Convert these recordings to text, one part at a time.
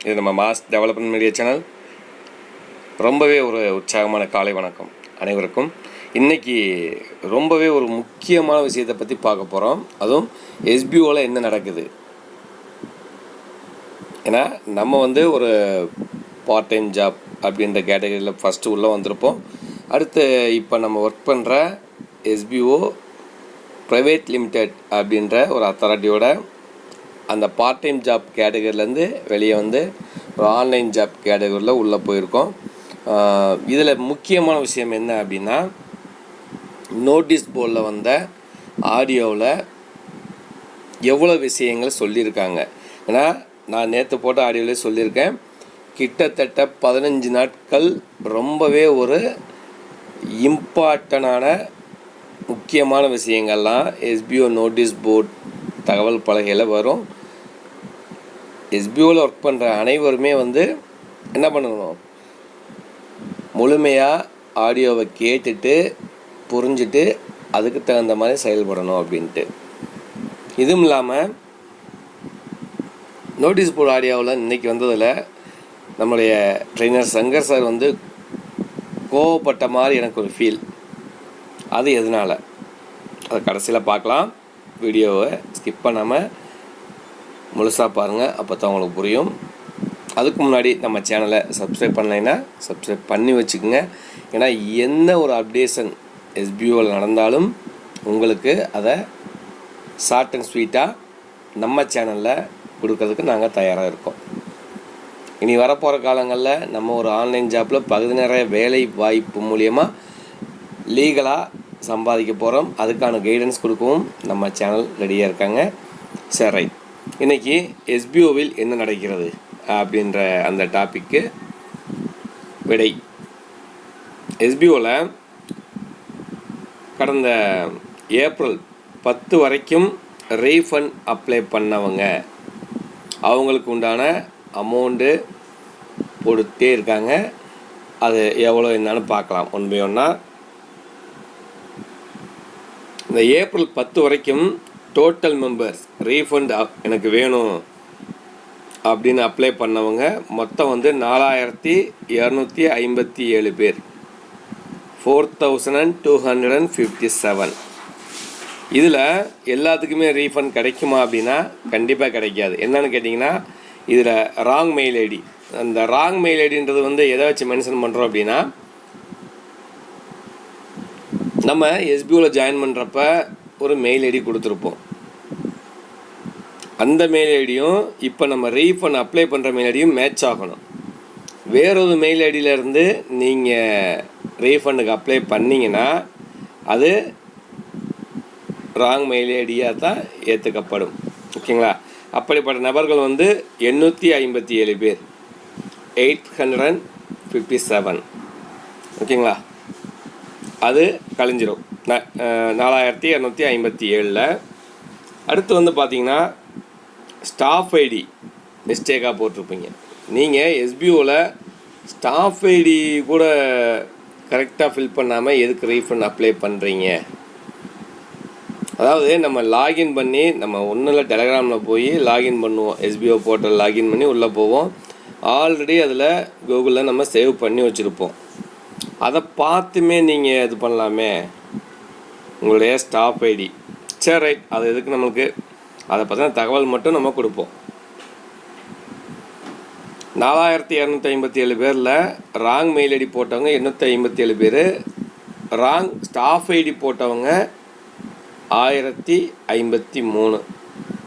இது நம்ம mass development media channel. ரொம்பவே ஒரு உற்சாகமான காலை வணக்கம் அனைவருக்கும். இன்றைக்கி ரொம்பவே ஒரு முக்கியமான விஷயத்தை பற்றி பார்க்க போகிறோம். அதுவும் எஸ்பிஓவில் என்ன நடக்குது. ஏன்னா நம்ம ஒரு பார்ட் டைம் ஜாப் அப்படின்ற கேட்டகரியில் ஃபஸ்ட்டு உள்ளே வந்திருப்போம். அடுத்து இப்போ நம்ம ஒர்க் பண்ணுற எஸ்பிஓ ப்ரைவேட் லிமிடெட் அப்படின்ற ஒரு அத்தாரிட்டியோட அந்த பார்ட் டைம் ஜாப் கேட்டகரியிலேருந்து வெளியே வந்து ஒரு ஆன்லைன் ஜாப் கேட்டகரியில் உள்ளே போயிருக்கோம். இதில் முக்கியமான விஷயம் என்ன அப்படின்னா, நோட்டீஸ் போர்டில் வந்த ஆடியோவில் எவ்வளோ விஷயங்கள் சொல்லியிருக்காங்க. ஏன்னா நான் நேற்று போட்ட ஆடியோவிலே சொல்லியிருக்கேன், கிட்டத்தட்ட 15 நாட்கள் ரொம்பவே ஒரு இம்பார்ட்டனான முக்கியமான விஷயங்கள்லாம் எஸ்பிஓ நோட்டீஸ் போர்ட் தகவல் பலகையில் வரும். எஸ்பிஓவில் ஒர்க் பண்ணுற அனைவருமே என்ன பண்ணணும், முழுமையாக ஆடியோவை கேட்டுட்டு புரிஞ்சுட்டு அதுக்கு தகுந்த மாதிரி செயல்படணும் அப்படின்ட்டு. இதுவும் இல்லாமல் நோட்டீஸ் போர்டு ஆடியோவில் இன்றைக்கி வந்ததில் நம்மளுடைய ட்ரெயினர் சங்கர் சார் கோவப்பட்ட மாதிரி எனக்கு ஒரு ஃபீல். அது எதனால், அதை கடைசியில் பார்க்கலாம். வீடியோவை ஸ்கிப் பண்ணாமல் முழுசாக பாருங்கள், அப்போ தான் உங்களுக்கு புரியும். அதுக்கு முன்னாடி நம்ம சேனலை சப்ஸ்கிரைப் பண்ணலைன்னா சப்ஸ்கிரைப் பண்ணி வச்சுக்கோங்க. ஏன்னா என்ன ஒரு அப்டேஷன் எஸ்பிஓவில் நடந்தாலும் உங்களுக்கு அதை ஷார்ட் அண்ட் ஸ்வீட்டாக நம்ம சேனலில் கொடுக்கறதுக்கு நாங்கள் தயாராக இருக்கோம். இனி வரப்போகிற காலங்களில் நம்ம ஒரு ஆன்லைன் ஜாப்பில் பகுதி நேர வேலை வாய்ப்பு மூலியமாக லீகலாக சம்பாதிக்க போகிறோம். அதுக்கான கைடன்ஸ் கொடுக்கவும் நம்ம சேனல் ரெடியாக இருக்காங்க. சரி, ரைட். இன்றைக்கி எஸ்பிஓவில் என்ன நடக்கிறது அப்படின்ற அந்த டாப்பிக்கு விடை. எஸ்பிஓவில் கடந்த ஏப்ரல் 10 வரைக்கும் ரீஃபண்ட் அப்ளை பண்ணவங்க அவங்களுக்கு உண்டான அமௌண்ட்டு போட்டுகிட்டே இருக்காங்க. அது எவ்வளோ என்னன்னு பார்க்கலாம் ஒன் பை ஒன்றா. இந்த ஏப்ரல் 10 வரைக்கும் டோட்டல் மெம்பர்ஸ் ரீஃபண்ட் எனக்கு வேணும் அப்படின்னு அப்ளை பண்ணவங்க மொத்தம் 4257 பேர், 4257. இதில் எல்லாத்துக்குமே ரீஃபண்ட் கிடைக்குமா அப்படின்னா கண்டிப்பாக கிடைக்காது. என்னன்னு கேட்டிங்கன்னா, இதில் ராங் மெயில் ஐடி, அந்த ராங் மெயில் ஐடின்றது எதை வச்சு மென்ஷன் பண்ணுறோம் அப்படின்னா, நம்ம எஸ்பிஓவில் ஜாயின் பண்ணுறப்ப ஒரு மெயில் ஐடி கொடுத்துருப்போம். அந்த மெயில் ஐடியும் இப்போ நம்ம ரீஃபண்ட் அப்ளை பண்ணுற மெயில் ஐடியும் மேட்ச் ஆகணும். வேறொரு மெயில் ஐடியிலேருந்து நீங்கள் ரீஃபண்டுக்கு அப்ளை பண்ணிங்கன்னா அது ராங் மெயில் ஐடியாக தான் ஏற்றுக்கப்படும். ஓகேங்களா? அப்படிப்பட்ட நபர்கள் 857 பேர், 857. ஓகேங்களா? அது கழிஞ்சிரும் 4257. அடுத்து பார்த்தீங்கன்னா ஸ்டாஃப் ஐடி மிஸ்டேக்காக போட்டிருப்பீங்க. நீங்கள் எஸ்பிஓவில் ஸ்டாஃப் ஐடி கூட கரெக்டாக ஃபில் பண்ணாமல் எதுக்கு ரீஃபண்ட் அப்ளை பண்ணுறீங்க? அதாவது நம்ம லாகின் பண்ணி, நம்ம ஒன்றும் இல்லை, டெலகிராமில் போய் லாகின் பண்ணுவோம். எஸ்பிஓ போர்ட்டல் லாகின் பண்ணி உள்ளே போவோம். ஆல்ரெடி அதில் கூகுளில் நம்ம சேவ் பண்ணி வச்சுருப்போம். அதை பார்த்துமே நீங்கள் இது பண்ணலாமே உங்களுடைய ஸ்டாஃப் ஐடி. சரி, ரைட். அது எதுக்கு நம்மளுக்கு, அதை பற்றின தகவல் மட்டும் நம்ம கொடுப்போம். 4257 பேரில் ராங் மெயில் ஐடி போட்டவங்க 857 பேர், ராங் ஸ்டாஃப் ஐடி போட்டவங்க 1053,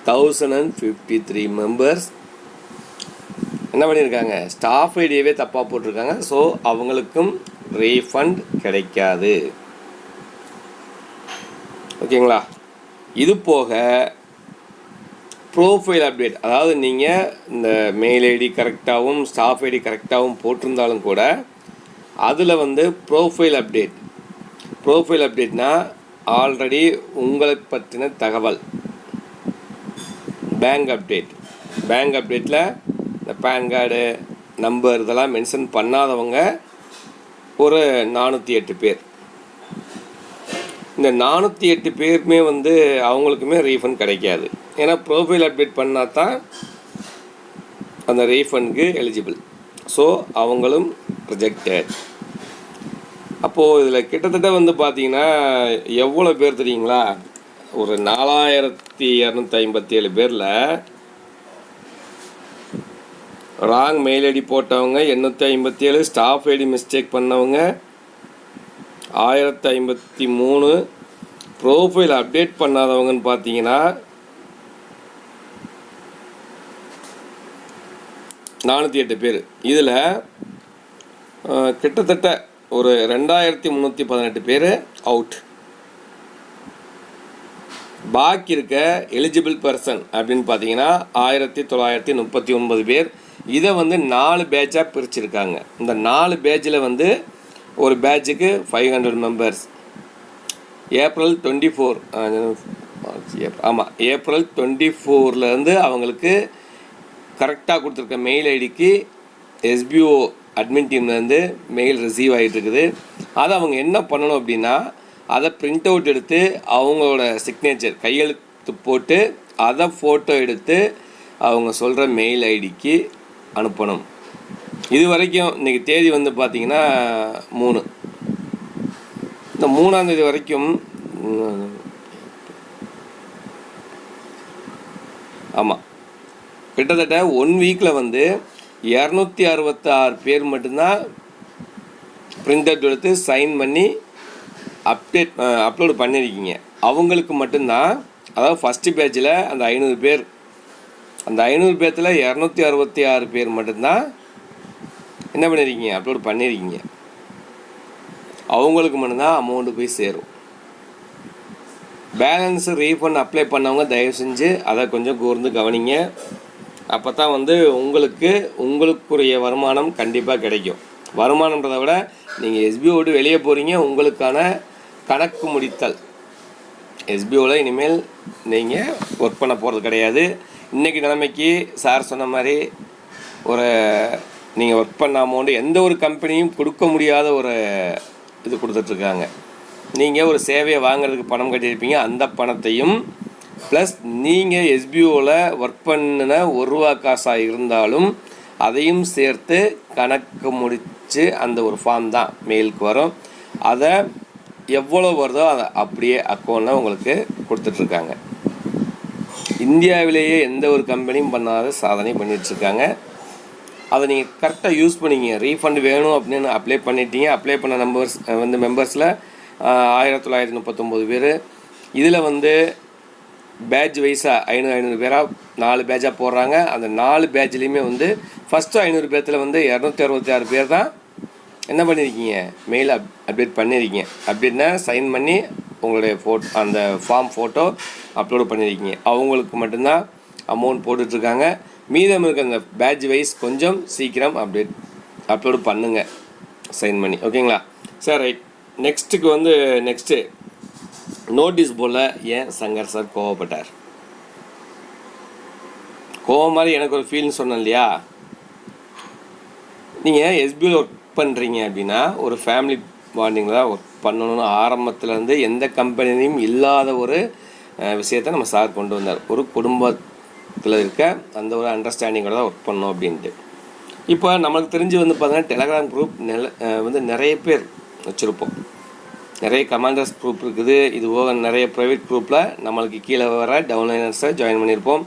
1053 மெம்பர்ஸ் என்ன பண்ணியிருக்காங்க, ஸ்டாஃப் ஐடியவே தப்பாக போட்டிருக்காங்க. ஸோ அவங்களுக்கும் ரீஃபண்ட் கிடைக்காது. ஓகேங்களா? இது போக ப்ரோஃபைல் அப்டேட், அதாவது நீங்கள் இந்த மெயில் ஐடி கரெக்டாகவும் ஸ்டாஃப் ஐடி கரெக்டாகவும் போட்டிருந்தாலும் கூட அதில் ப்ரோஃபைல் அப்டேட்னா ஆல்ரெடி உங்களை பற்றின தகவல். பேங்க் அப்டேட்டில் இந்த பேன் கார்டு நம்பர் இதெல்லாம் மென்ஷன் பண்ணாதவங்க ஒரு 408 பேர். இந்த 408 பேருமே அவங்களுக்குமே ரீஃபண்ட் கிடைக்காது. ஏன்னா ப்ரொஃபைல் அப்டேட் பண்ணால் தான் அந்த ரீஃபண்டுக்கு எலிஜிபிள். ஸோ அவங்களும் ரிஜெக்டட். அப்போது இதில் கிட்டத்தட்ட வந்து பார்த்திங்கன்னா எவ்வளோ பேர் தெரியுங்களா? ஒரு 4257 பேரில் ராங் மெயில் ஐடி போட்டவங்க 857, ஸ்டாஃப் ஐடி மிஸ்டேக் பண்ணவங்க 1053, ப்ரோஃபைல் அப்டேட் பண்ணாதவங்கன்னு பார்த்தீங்கன்னா 408 பேர். இதில் கிட்டத்தட்ட ஒரு 2318 பேர் அவுட். பாக்கி இருக்க எலிஜிபிள் பர்சன் அப்படின்னு பார்த்தீங்கன்னா 1939 பேர். இதை வந்து 4 பேட்சாக பிரிச்சுருக்காங்க. இந்த 4 பேட்சில் வந்து ஒரு பேட்சுக்கு 500 மெம்பர்ஸ். ஏப்ரல் 24 அவங்களுக்கு கரெக்டாக கொடுத்துருக்க மெயில் ஐடிக்கு எஸ்பிஓ அட்மின் டீம்லேருந்து மெயில் ரிசீவ் ஆகிட்டு இருக்குது. அதை அவங்க என்ன பண்ணணும் அப்படின்னா, அதை பிரிண்ட் அவுட் எடுத்து அவங்களோட சிக்னேச்சர் கையெழுத்து போட்டு அதை ஃபோட்டோ எடுத்து அவங்க சொல்கிற மெயில் ஐடிக்கு அனுப்பணும். இது வரைக்கும் இன்றைக்கி தேதி வந்து பார்த்திங்கன்னா 3. இந்த 3ஆம் தேதி வரைக்கும் ஆமாம், கிட்டத்தட்ட 1 வீக்கில் வந்து 266 பேர் மட்டும்தான் பிரிண்ட் அவுட் எடுத்து சைன் பண்ணி அப்லோடு பண்ணியிருக்கீங்க. அவங்களுக்கு மட்டும்தான், அதாவது ஃபஸ்ட்டு பேட்சில் அந்த 500 பேர், அந்த 500 பேர்த்தில் 266 பேர் மட்டும்தான் என்ன பண்ணியிருக்கீங்க, அப்லோடு பண்ணியிருக்கீங்க. அவங்களுக்கு மட்டும்தான் அமௌண்ட்டு போய் சேரும். பேலன்ஸு ரீஃபண்ட் அப்ளை பண்ணவங்க தயவு செஞ்சு அதை கொஞ்சம் கூர்ந்து கவனிங்க. அப்போ தான் வந்து உங்களுக்குரிய வருமானம் கண்டிப்பாக கிடைக்கும். வருமானன்றதை விட நீங்கள் எஸ்பிஓ விட்டு வெளியே போகிறீங்க, உங்களுக்கான கணக்கு முடித்தல். எஸ்பிஓவில் இனிமேல் நீங்கள் ஒர்க் பண்ண போகிறது கிடையாது. இன்றைக்கி நிலைமைக்கு சார் சொன்ன மாதிரி ஒரு நீங்கள் ஒர்க் பண்ண அமௌண்ட்டு எந்த ஒரு கம்பெனியும் கொடுக்க முடியாத ஒரு இது கொடுத்துட்ருக்காங்க. நீங்கள் ஒரு சேவையை வாங்குறதுக்கு பணம் கட்டியிருப்பீங்க, அந்த பணத்தையும் ப்ளஸ் நீங்கள் எஸ்பிஓவில் ஒர்க் பண்ணின ₹1 காசாக இருந்தாலும் அதையும் சேர்த்து கணக்கு முடித்து அந்த ஒரு ஃபார்ம் தான் மெயிலுக்கு வரும். அதை எவ்வளோ வருதோ அதை அப்படியே அக்கௌண்ட்டில் உங்களுக்கு கொடுத்துட்ருக்காங்க. இந்தியாவிலேயே எந்த ஒரு கம்பெனியும் பண்ணாத சாதனை பண்ணிகிட்ருக்காங்க. அதை நீங்கள் கரெக்டாக யூஸ் பண்ணிங்க. ரீஃபண்ட் வேணும் அப்படின்னு அப்ளை பண்ணிட்டீங்க. அப்ளை பண்ண மெம்பர்ஸில் 1939 பேர். இதில் வந்து பேட்ச் வைஸாக 500 பேராக 4 பேட்சாக போடுறாங்க. அந்த 4 பேட்ச்லேயுமே வந்து ஃபஸ்ட்டு 500 பேர்த்தில் வந்து 266 பேர் தான் என்ன பண்ணியிருக்கீங்க, மெயில் அப்டேட் பண்ணியிருக்கீங்க. அப்படின்னா சைன் பண்ணி உங்களுடைய அந்த ஃபார்ம் ஃபோட்டோ அப்லோடு பண்ணியிருக்கீங்க. அவங்களுக்கு மட்டும்தான் அமௌண்ட் போட்டுட்ருக்காங்க. மீதம் இருக்க அந்த பேட்ச் வைஸ் கொஞ்சம் சீக்கிரம் அப்லோடு பண்ணுங்கள் சைன் பண்ணி. ஓகேங்களா சார்? ரைட். நெக்ஸ்ட்டு நோட்டீஸ் போர்டில் ஏன் சங்கர் சார் கோவப்பட்டார்? கோவம் மாதிரி எனக்கு ஒரு ஃபீல்னு சொன்னேன் இல்லையா? நீங்கள் எஸ்பிஐயில் ஒர்க் பண்ணுறீங்க அப்படின்னா ஒரு ஃபேமிலி பாண்டிங்கில் தான் ஒர்க் பண்ணணும்னு ஆரம்பத்துலேருந்து எந்த கம்பெனிலையும் இல்லாத ஒரு விஷயத்தை நம்ம சார் கொண்டு வந்தார். ஒரு குடும்பத்தில் இருக்க அந்த ஒரு அண்டர்ஸ்டாண்டிங்கோட தான் ஒர்க் பண்ணணும் அப்படின்ட்டு. இப்போ நம்மளுக்கு தெரிஞ்சு வந்து பார்த்தீங்கன்னா டெலகிராம் குரூப் வந்து நிறைய பேர் வச்சுருப்போம். நிறைய கமாண்டர்ஸ் குரூப் இருக்குது. இது போக நிறைய ப்ரைவேட் குரூப்பில் நம்மளுக்கு கீழே வர டவுன்லைனர்ஸை ஜாயின் பண்ணியிருப்போம்.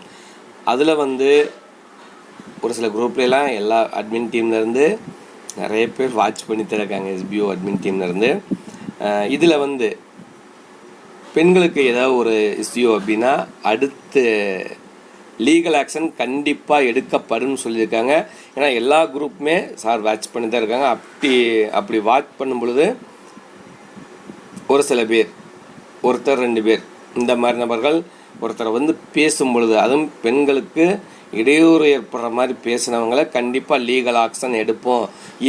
அதில் வந்து ஒரு சில குரூப்லாம் எல்லா அட்மின் டீம்லேருந்து நிறைய பேர் வாட்ச் பண்ணி தருக்காங்க, எஸ்பிஓ அட்மின் டீம்லேருந்து. இதில் வந்து பெண்களுக்கு ஏதாவது ஒரு இஷ்யூ அப்படின்னா அடுத்து லீகல் ஆக்ஷன் கண்டிப்பாக எடுக்கப்படும் சொல்லியிருக்காங்க. ஏன்னா எல்லா குரூப்புமே சார் வாட்ச் பண்ணி தான் இருக்காங்க. அப்படி வாட்ச் பண்ணும் பொழுது ஒரு சில பேர், ஒருத்தர் 2 பேர் இந்த மாதிரி நபர்கள் ஒருத்தரை வந்து பேசும் பொழுது, அதுவும் பெண்களுக்கு இடையூறு ஏற்படுற மாதிரி பேசினவங்களை கண்டிப்பாக லீகல் ஆக்ஷன் எடுப்போம்.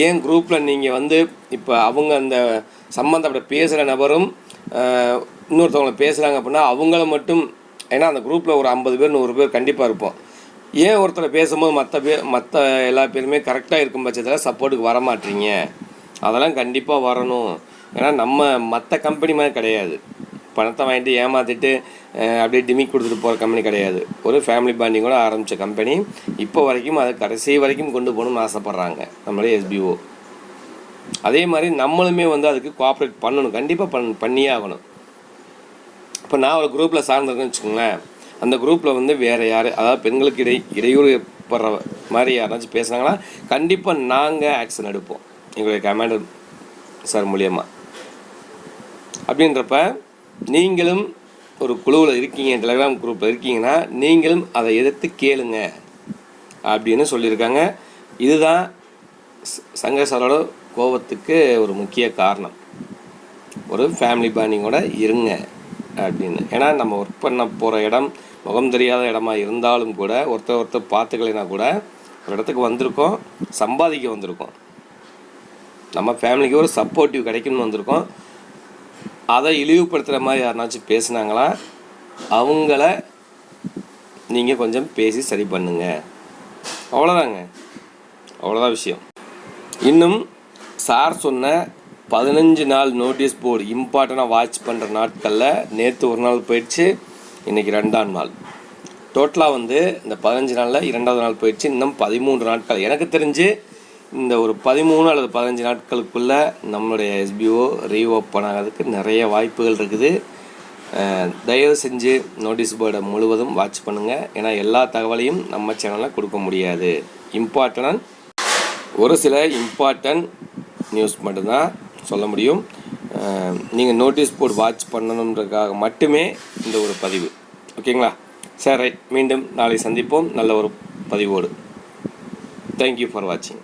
ஏன் குரூப்பில் நீங்கள் வந்து இப்போ அவங்க அந்த சம்மந்தப்பட்ட பேசுகிற நபரும் இன்னொருத்தவங்களை பேசுகிறாங்க அப்படின்னா அவங்கள மட்டும், ஏன்னா அந்த குரூப்பில் ஒரு 50 பேர் 100 பேர் கண்டிப்பாக இருப்போம். ஏன் ஒருத்தரை பேசும்போது மற்ற எல்லா பேருமே கரெக்டாக இருக்கும் பட்சத்தில் சப்போர்ட்டுக்கு வர மாட்டீங்க? அதெல்லாம் கண்டிப்பாக வரணும். ஏன்னா நம்ம மற்ற கம்பெனி மாதிரி கிடையாது. பணத்தை வாங்கிட்டு ஏமாற்றிட்டு அப்படியே டிமிக் கொடுத்துட்டு போகிற கம்பெனி கிடையாது. ஒரு ஃபேமிலி பாண்டிங்கோட ஆரம்பித்த கம்பெனி இப்போ வரைக்கும் அதை கடைசி வரைக்கும் கொண்டு போகணும்னு ஆசைப்பட்றாங்க நம்மளுடைய எஸ்பிஓ. அதே மாதிரி நம்மளுமே வந்து அதுக்கு கோஆப்ரேட் பண்ணணும், கண்டிப்பாக பண்ணியே ஆகணும். இப்போ நான் ஒரு குரூப்பில் சார்ந்திருக்கேன்னு வச்சுக்கோங்களேன், அந்த குரூப்பில் வந்து வேறு யார், அதாவது பெண்களுக்கு இடையூறு படுற மாதிரி யாராச்சும் பேசுனாங்கன்னா கண்டிப்பாக நாங்கள் ஆக்ஷன் எடுப்போம் எங்களுடைய கமாண்டர் சார் மூலியமாக. அப்படின்றப்ப நீங்களும் ஒரு குழுவில் இருக்கீங்க, டெலிகிராம் குரூப்பில் இருக்கீங்கன்னா நீங்களும் அதை எதிர்த்து கேளுங்க அப்படின்னு சொல்லியிருக்காங்க. இதுதான் சங்கர் சாரோட கோபத்துக்கு ஒரு முக்கிய காரணம். ஒரு ஃபேமிலி பாண்டிங்கோட இருங்க அப்படின்னு. ஏன்னா நம்ம ஒர்க் பண்ண போகிற இடம் முகம் தெரியாத இடமா இருந்தாலும் கூட ஒருத்தர் பார்த்துக்கலைன்னா கூட ஒரு இடத்துக்கு வந்திருக்கோம், சம்பாதிக்க வந்திருக்கோம், நம்ம ஃபேமிலிக்கு ஒரு சப்போர்ட்டிவ் கிடைக்கணும்னு வந்திருக்கோம். அதை இழிவுபடுத்துகிற மாதிரி யாருனாச்சும் பேசுனாங்களா அவங்கள நீங்கள் கொஞ்சம் பேசி சரி பண்ணுங்க, அவ்வளோதாங்க, அவ்வளோதான் விஷயம். இன்னும் சார் சொன்ன 15 நாள் நோட்டீஸ் போர்டு இம்பார்ட்டண்ட்டாக வாட்ச் பண்ணுற நாட்களில் நேற்று ஒரு நாள் போயிடுச்சு, இன்றைக்கி 2ஆம் நாள். டோட்டலாக வந்து இந்த 15 நாளில் 2வது நாள் போயிடுச்சு. இன்னும் 13 நாட்கள். எனக்கு தெரிஞ்சு இந்த ஒரு 13 அல்லது 15 நாட்களுக்குள்ளே நம்மளுடைய எஸ்பிஓ ரீஓப்பன் ஆகிறதுக்கு நிறைய வாய்ப்புகள் இருக்குது. தயவு செஞ்சு நோட்டீஸ் போர்டை முழுவதும் வாட்ச் பண்ணுங்கள். ஏன்னா எல்லா தகவலையும் நம்ம சேனலில் கொடுக்க முடியாது. ஒரு சில இம்பார்ட்டன்ட் நியூஸ் மட்டும்தான் சொல்ல முடியும். நீங்கள் நோட்டீஸ் போர்டு வாட்ச் பண்ணணுன்றதுக்காக மட்டுமே இந்த ஒரு பதிவு. ஓகேங்களா? சரி, ரைட். மீண்டும் நாளை சந்திப்போம் நல்ல ஒரு பதிவோடு. தேங்க்யூ ஃபார் வாட்சிங்.